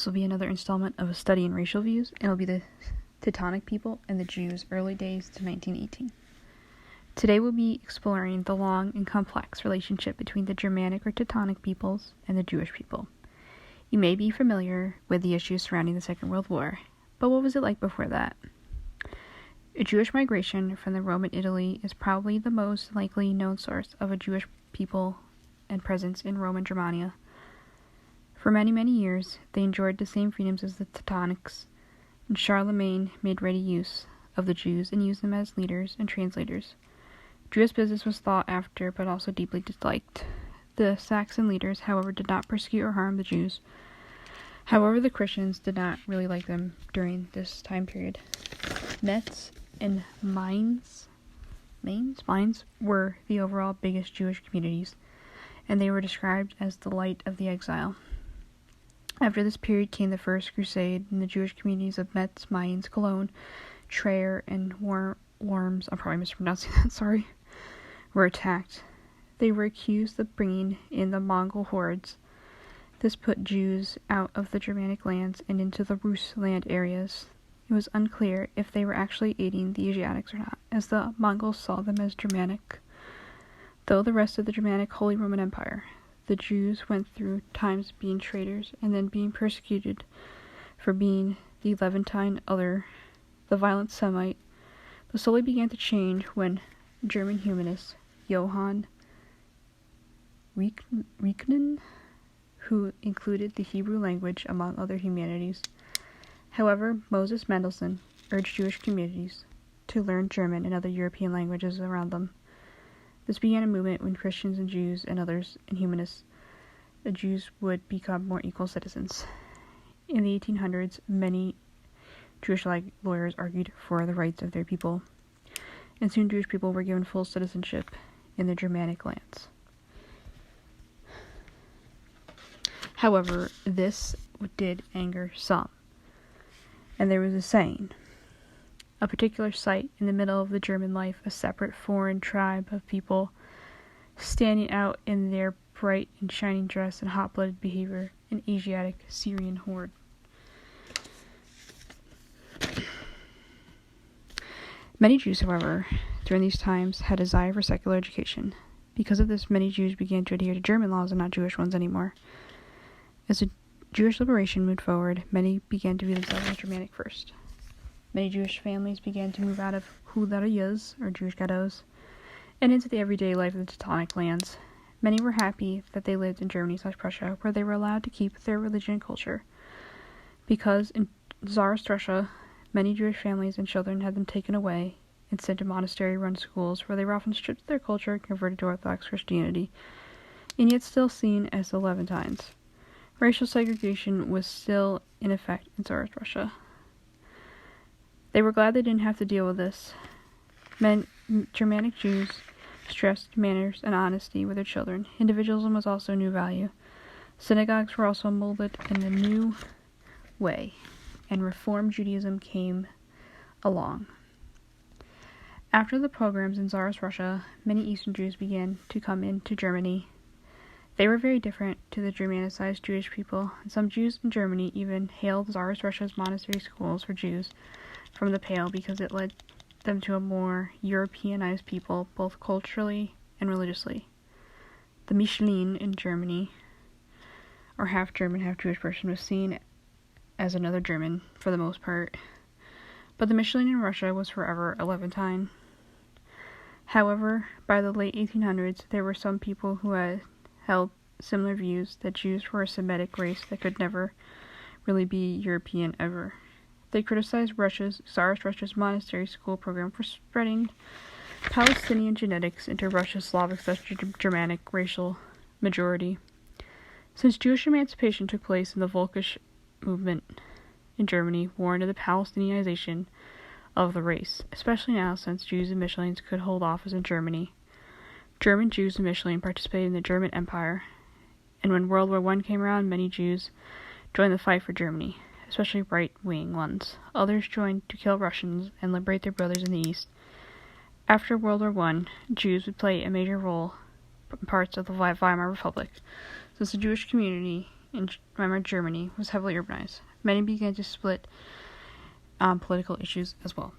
This will be another installment of a study in racial views, and it'll be the Teutonic people and the Jews' early days to 1918. Today we'll be exploring the long and complex relationship between the Germanic or Teutonic peoples and the Jewish people. You may be familiar with the issues surrounding the Second World War, but what was it like before that? A Jewish migration from the Roman Italy is probably the most likely known source of a Jewish people and presence in Roman Germania. For many, many years, they enjoyed the same freedoms as the Teutonics, and Charlemagne made ready use of the Jews and used them as leaders and translators. Jewish business was sought after, but also deeply disliked. The Saxon leaders, however, did not persecute or harm the Jews. However, the Christians did not really like them during this time period. Metz and Mainz were the overall biggest Jewish communities, and they were described as the light of the exile. After this period came the First Crusade, and the Jewish communities of Metz, Mainz, Cologne, Trier, and Worms, I'm probably mispronouncing that, sorry, were attacked. They were accused of bringing in the Mongol hordes. This put Jews out of the Germanic lands and into the Rus land areas. It was unclear if they were actually aiding the Asiatics or not, as the Mongols saw them as Germanic. Though the rest of the Germanic Holy Roman Empire, the Jews went through times being traitors and then being persecuted for being the Levantine other, the violent Semite. But slowly began to change when German humanist Johann Riecknen, who included the Hebrew language among other humanities. However, Moses Mendelssohn urged Jewish communities to learn German and other European languages around them. This began a movement when Christians and Jews and others and humanists, the Jews would become more equal citizens. In the 1800s, many Jewish lawyers argued for the rights of their people, and soon Jewish people were given full citizenship in the Germanic lands. However, this did anger some, and there was a saying, a particular sight in the middle of the German life, a separate foreign tribe of people standing out in their bright and shining dress and hot-blooded behavior, an Asiatic Syrian horde. Many Jews, however, during these times had a desire for secular education. Because of this, many Jews began to adhere to German laws and not Jewish ones anymore. As the Jewish liberation moved forward, many began to view themselves as Germanic first. Many Jewish families began to move out of huldarias, or Jewish ghettos, and into the everyday life of the Teutonic lands. Many were happy that they lived in Germany/Prussia, where they were allowed to keep their religion and culture. Because in Tsarist Russia, many Jewish families and children had been taken away and sent to monastery-run schools, where they were often stripped of their culture and converted to Orthodox Christianity, and yet still seen as the Levantines. Racial segregation was still in effect in Tsarist Russia. They were glad they didn't have to deal with this. Germanic Jews stressed manners and honesty with their children. Individualism was also a new value. Synagogues were also molded in a new way, and Reform Judaism came along. After the pogroms in Tsarist Russia, many Eastern Jews began to come into Germany. They were very different to the Germanicized Jewish people, and some Jews in Germany even hailed Tsarist Russia's monastery schools for Jews from the Pale because it led them to a more Europeanized people, both culturally and religiously. The Michelin in Germany, or half German, half Jewish person, was seen as another German for the most part, but the Michelin in Russia was forever a Levantine. However, by the late 1800s, there were some people who had held similar views that Jews were a Semitic race that could never really be European ever. They criticized Tsarist Russia's monastery school program for spreading Palestinian genetics into Russia's Slavic/Germanic racial majority. Since Jewish emancipation took place in the Volkisch movement in Germany, warned of the Palestinianization of the race, especially now since Jews and Michelins could hold office in Germany. German Jews and Michelin participated in the German Empire, and when World War I came around, many Jews joined the fight for Germany, especially right-wing ones. Others joined to kill Russians and liberate their brothers in the East. After World War I, Jews would play a major role in parts of the Weimar Republic, since the Jewish community in Weimar Germany was heavily urbanized. Many began to split on political issues as well.